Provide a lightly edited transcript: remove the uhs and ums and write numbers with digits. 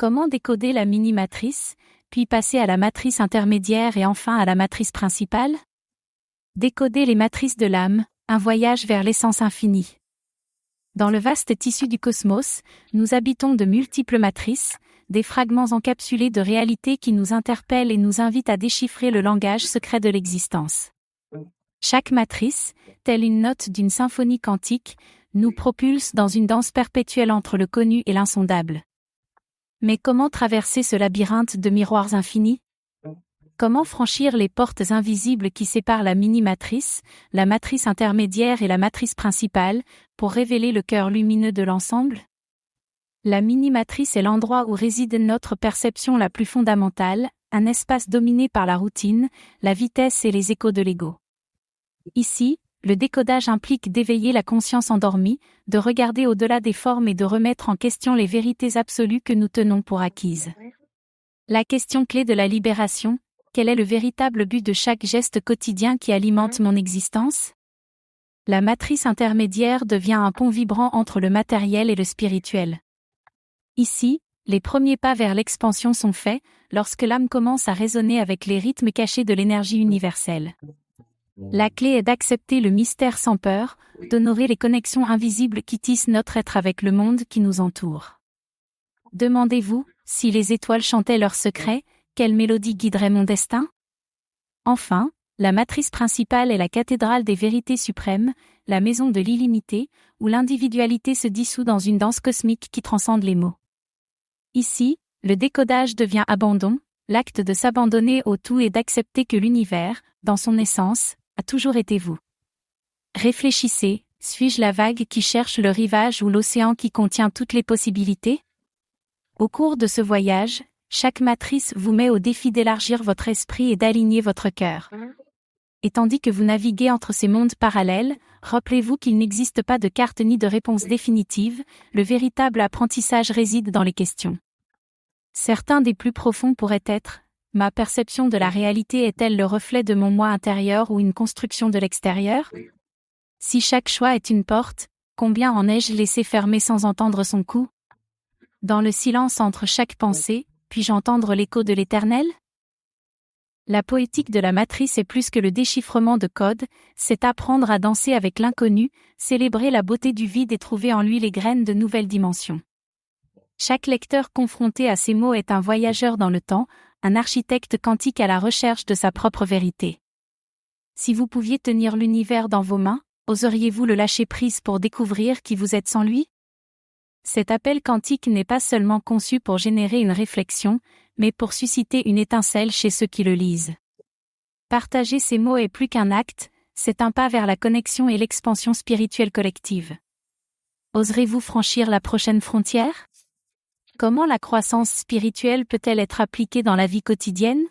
Comment décoder la mini-matrice, puis passer à la matrice intermédiaire et enfin à la matrice principale? Décoder les matrices de l'âme, un voyage vers l'essence infinie. Dans le vaste tissu du cosmos, nous habitons de multiples matrices, des fragments encapsulés de réalités qui nous interpellent et nous invitent à déchiffrer le langage secret de l'existence. Chaque matrice, telle une note d'une symphonie quantique, nous propulse dans une danse perpétuelle entre le connu et l'insondable. Mais comment traverser ce labyrinthe de miroirs infinis? Comment franchir les portes invisibles qui séparent la mini-matrice, la matrice intermédiaire et la matrice principale, pour révéler le cœur lumineux de l'ensemble? La mini-matrice est l'endroit où réside notre perception la plus fondamentale, un espace dominé par la routine, la vitesse et les échos de l'ego. Ici, le décodage implique d'éveiller la conscience endormie, de regarder au-delà des formes et de remettre en question les vérités absolues que nous tenons pour acquises. La question clé de la libération: quel est le véritable but de chaque geste quotidien qui alimente mon existence? La matrice intermédiaire devient un pont vibrant entre le matériel et le spirituel. Ici, les premiers pas vers l'expansion sont faits, lorsque l'âme commence à résonner avec les rythmes cachés de l'énergie universelle. La clé est d'accepter le mystère sans peur, d'honorer les connexions invisibles qui tissent notre être avec le monde qui nous entoure. Demandez-vous, si les étoiles chantaient leurs secrets, quelle mélodie guiderait mon destin? Enfin, la matrice principale est la cathédrale des vérités suprêmes, la maison de l'illimité, où l'individualité se dissout dans une danse cosmique qui transcende les mots. Ici, le décodage devient abandon, l'acte de s'abandonner au tout et d'accepter que l'univers, dans son essence, a toujours été vous. Réfléchissez, suis-je la vague qui cherche le rivage ou l'océan qui contient toutes les possibilités? Au cours de ce voyage, chaque matrice vous met au défi d'élargir votre esprit et d'aligner votre cœur. Et tandis que vous naviguez entre ces mondes parallèles, rappelez-vous qu'il n'existe pas de carte ni de réponse définitive, le véritable apprentissage réside dans les questions. Certains des plus profonds pourraient être: ma perception de la réalité est-elle le reflet de mon moi intérieur ou une construction de l'extérieur? Si chaque choix est une porte, combien en ai-je laissé fermer sans entendre son coup? Dans le silence entre chaque pensée, puis-je entendre l'écho de l'éternel? La poétique de la matrice est plus que le déchiffrement de codes, c'est apprendre à danser avec l'inconnu, célébrer la beauté du vide et trouver en lui les graines de nouvelles dimensions. Chaque lecteur confronté à ces mots est un voyageur dans le temps, un architecte quantique à la recherche de sa propre vérité. Si vous pouviez tenir l'univers dans vos mains, oseriez-vous le lâcher prise pour découvrir qui vous êtes sans lui? Cet appel quantique n'est pas seulement conçu pour générer une réflexion, mais pour susciter une étincelle chez ceux qui le lisent. Partager ces mots est plus qu'un acte, c'est un pas vers la connexion et l'expansion spirituelle collective. Oserez-vous franchir la prochaine frontière? Comment la croissance spirituelle peut-elle être appliquée dans la vie quotidienne?